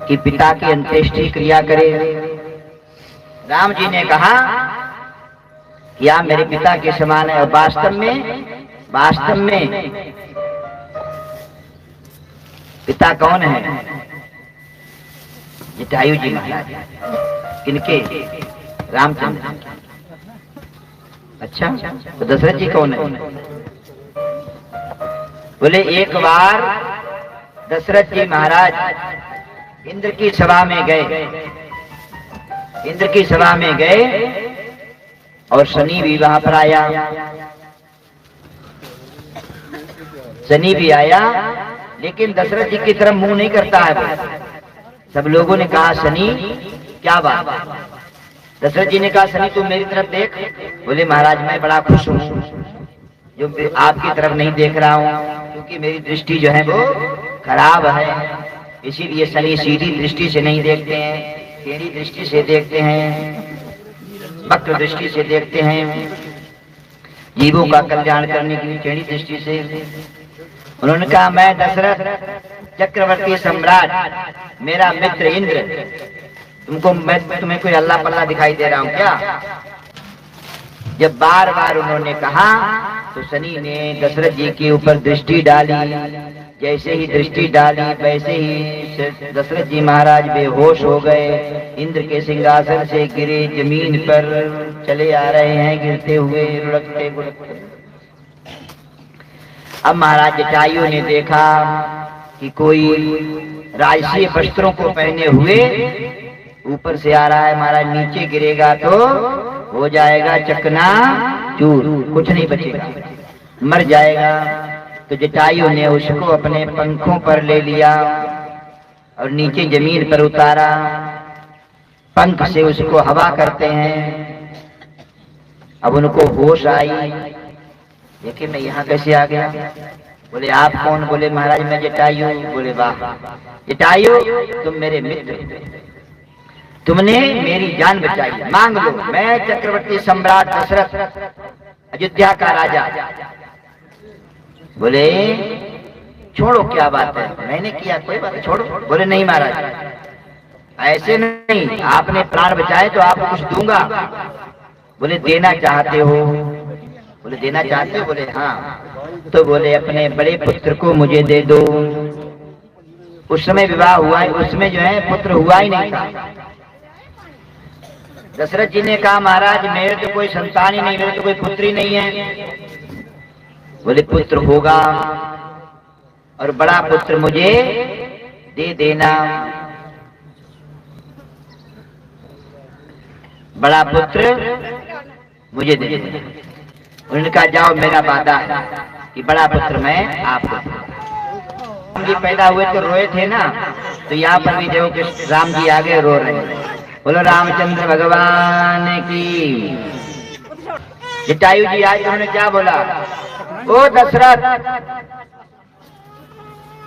कि पिता की अंत्येष्टि क्रिया करे। राम जी ने कहा कि आप मेरे पिता के समान है। और वास्तव में पिता कौन है? जटायु जी महाराज। किनके? रामचंद्र। अच्छा, तो दशरथ जी कौन है? बोले एक बार दशरथ जी महाराज इंद्र की सभा में गए। इंद्र की सभा में गए और शनि भी वहां पर आया। शनि भी आया, लेकिन दशरथ जी की तरफ मुंह नहीं करता है। सब लोगों ने कहा शनि क्या बात? दशरथ जी ने कहा शनि तुम मेरी तरफ देख। बोले महाराज मैं बड़ा खुश हूँ जो आपकी तरफ नहीं देख रहा हूँ, क्योंकि मेरी दृष्टि जो है वो खराब है, इसीलिए शनि सीधी दृष्टि से नहीं देखते हैं, टेढ़ी दृष्टि से देखते हैं, वक्र दृष्टि से देखते हैं, जीवों का कल्याण करने के लिए टेढ़ी दृष्टि से। उन्होंने कहा मैं दशरथ चक्रवर्ती सम्राट, मेरा मित्र इंद्र, तुम्हें कोई अल्लाह पल्ला दिखाई दे रहा हूं क्या? जब बार बार उन्होंने कहा तो शनि ने दशरथ जी के ऊपर दृष्टि डाली। जैसे ही दृष्टि डाली वैसे ही दशरथ जी महाराज बेहोश हो गए। इंद्र के सिंहासन से गिरे, जमीन पर चले आ रहे हैं, गिरते हुए, लुढ़कते गुढ़कते। अब महाराज जटायु ने देखा कि कोई राजसीय वस्त्रों को पहने हुए ऊपर से आ रहा है। महाराज नीचे गिरेगा तो हो जाएगा चकना चूर, कुछ नहीं बचेगा, मर जाएगा। तो जटायु ने उसको अपने पंखों पर ले लिया और नीचे जमीन पर उतारा। पंख से उसको हवा करते हैं। अब उनको होश आई, देखिए मैं यहाँ कैसे आ गया। बोले आप कौन? बोले महाराज मैं जटायु। बोले वाह जटायु, तुम मेरे मित्र, तुमने मेरी जान बचाई, मांग लो। मैं चक्रवर्ती सम्राट दशरथ, अयोध्या का राजा। बोले छोड़ो क्या बात है, मैंने किया कोई बात, छोड़ो। बोले नहीं महाराज ऐसे नहीं, आपने प्राण बचाए तो आपको कुछ दूंगा। बोले देना चाहते हो? बोले देना चाहते हो? बोले हाँ। तो बोले अपने बड़े पुत्र को मुझे दे दो। उस समय विवाह हुआ है, उसमें जो है पुत्र हुआ ही नहीं था। दशरथ जी ने कहा महाराज मेरे तो कोई संतान ही नहीं, मेरे तो कोई पुत्र ही नहीं है। बोले पुत्र होगा और बड़ा पुत्र मुझे दे देना। बड़ा पुत्र मुझे दे देना। उन्होंने कहा जाओ मेरा वादा है कि बड़ा पुत्र मैं आपको। राम जी पैदा हुए तो रोए थे ना, तो यहाँ पर भी देखो कि राम जी आगे रो रहे हैं। बोलो रामचंद्र भगवान की। जटायु जी आए तो उन्होंने क्या बोला? ओ दशरथ।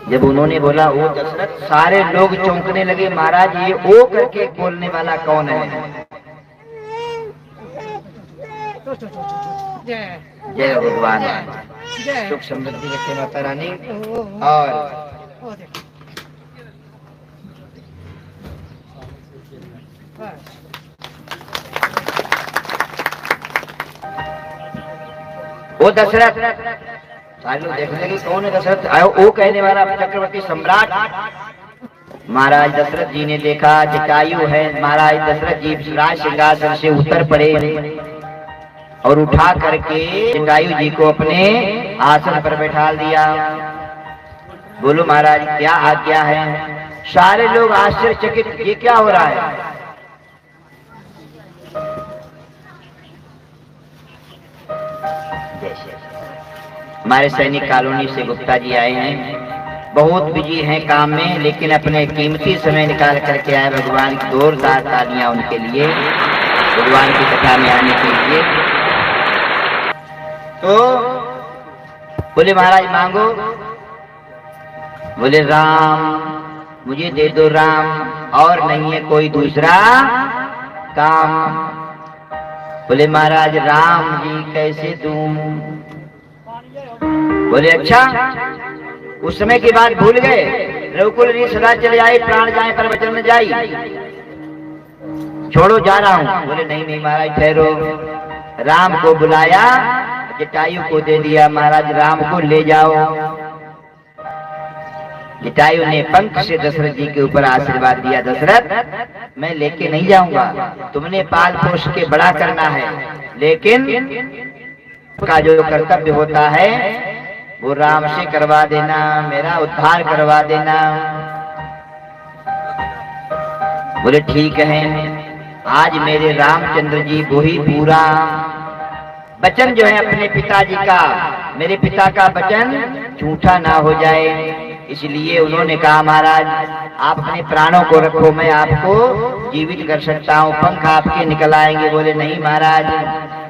जब उन्होंने बोला ओ दशरथ, सारे लोग चौंकने लगे। महाराज ये ओ करके बोलने वाला कौन है? जय भगवान, सुख समृद्धि रखे माता रानी। और वो दशरथ, सारे लोग देखने लगे कौन है दशरथ? आयो ओ कहने वाला चक्रवर्ती सम्राट। महाराज दशरथ जी ने देखा जटायु है। महाराज दशरथ जी राज सिंहासन से उतर पड़े और उठा करके जटायु जी को अपने आसन पर बैठा दिया। बोलो महाराज क्या आज्ञा है? सारे लोग आश्चर्यचकित, ये क्या हो रहा है? हमारे सैनिक कॉलोनी से गुप्ता जी आए हैं, बहुत बिजी हैं काम में, लेकिन अपने कीमती समय निकाल करके आए। भगवान की जोरदार तालियां उनके लिए, भगवान की कथा में आने के लिए। तो बोले महाराज मांगो। बोले राम मुझे दे दो राम, और नहीं है कोई दूसरा काम। बोले महाराज राम जी कैसे दूं? बोले अच्छा उस समय की बात भूल गए? रघुकुल री सदा चले आए, प्राण जाए पर वचन न जाई, छोड़ो जा रहा हूं। बोले नहीं नहीं महाराज ठहरो। राम को बुलाया, जटायु को दे दिया, महाराज राम को ले जाओ। जटायु ने पंख से दशरथ जी के ऊपर आशीर्वाद दिया, दशरथ मैं लेके नहीं जाऊंगा, तुमने पाल पोष के बड़ा करना है, लेकिन का जो कर्तव्य होता है वो राम से करवा देना, मेरा उद्धार करवा देना। बोले ठीक है, आज मेरे रामचंद्र जी को ही पूरा वचन जो है अपने पिताजी का, मेरे पिता का वचन झूठा ना हो जाए, इसलिए उन्होंने कहा महाराज आप अपने प्राणों को रखो, मैं आपको जीवित कर सकता हूँ, पंख आपके निकल आएंगे। बोले नहीं महाराज,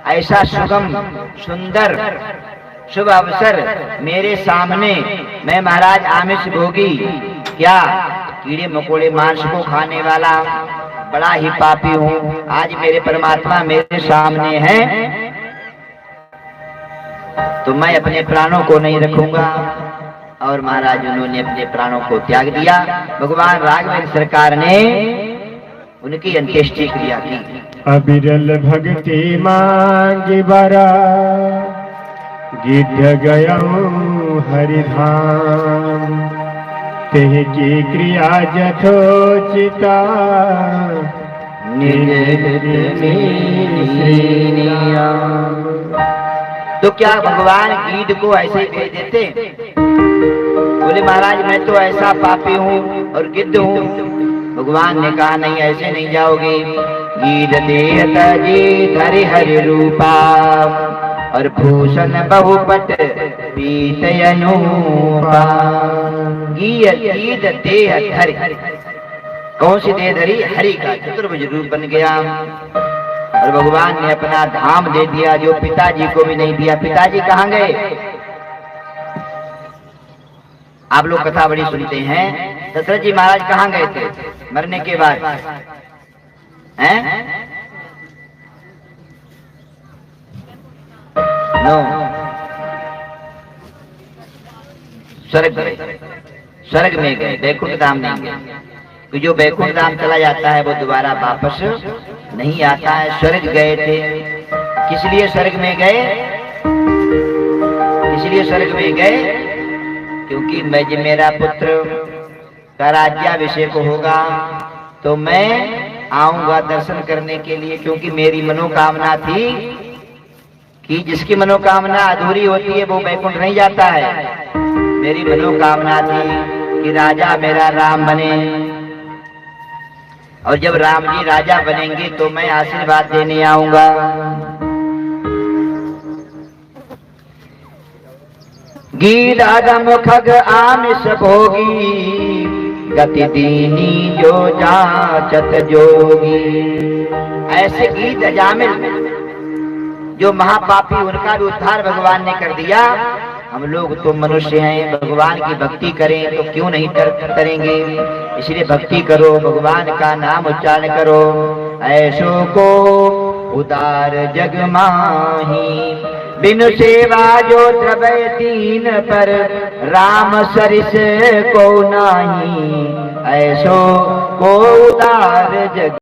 ऐसा सुगम सुंदर शुभ अवसर मेरे सामने, मैं महाराज आमिष भोगी, क्या कीड़े मकोड़े मांस को खाने वाला बड़ा ही पापी हूँ, आज मेरे परमात्मा मेरे सामने हैं तो मैं अपने प्राणों को नहीं रखूंगा। और महाराज उन्होंने अपने प्राणों को त्याग दिया। भगवान राघवेंद्र सरकार ने उनकी अंत्येष्टि क्रिया की। अबिरल भक्ति मांगी बरा, गिद्ध गयऊं हरिधाम, तेह की क्रिया जथोचिता, तो क्या भगवान गीध को ऐसे ही भेज देते? बोले महाराज मैं तो ऐसा पापी हूँ और गिद्ध हूँ। भगवान ने कहा नहीं, ऐसे नहीं जाओगे। गीध देहत जी हरि हरि रूपा, और भूषण बहुपट पीतयनूपा। गीध देह धरि, कौन सी देह धरी? हरि का चतुर्भुज रूप बन गया। और भगवान ने अपना धाम दे दिया जो पिताजी को भी नहीं दिया। पिताजी कहाँ गए? आप लोग कथा बड़ी सुनते हैं, दशरथ जी महाराज कहाँ गए थे मरने के बाद? हैं? नो, स्वर्ग गए, स्वर्ग में गए, बैकुंठ धाम नहीं गए। तो जो बैकुंठ धाम चला जाता है वो दोबारा वापस नहीं आता है। स्वर्ग गए थे, किस लिए स्वर्ग में गए? इसलिए स्वर्ग में गए क्योंकि मैं जब मेरा पुत्र का राज्याभिषेक होगा तो मैं आऊंगा दर्शन करने के लिए, क्योंकि मेरी मनोकामना थी कि जिसकी मनोकामना अधूरी होती है वो बैकुंठ नहीं जाता है। मेरी मनोकामना थी कि राजा मेरा राम बने, और जब राम जी राजा बनेंगे तो मैं आशीर्वाद देने आऊंगा। गीध अगम खग आमिष भोगी, गति दीनी जो जाचत जोगी। ऐसे गीध अजामिल जो महापापी, उनका भी उद्धार भगवान ने कर दिया। हम लोग तो मनुष्य हैं, भगवान की भक्ति करें तो क्यों नहीं करेंगे? इसलिए भक्ति करो, भगवान का नाम उच्चारण करो। ऐसो को उदार जग माही, बिनु सेवा जो द्रवय दीन पर, राम सरिस को नाही। ऐसो को उदार जग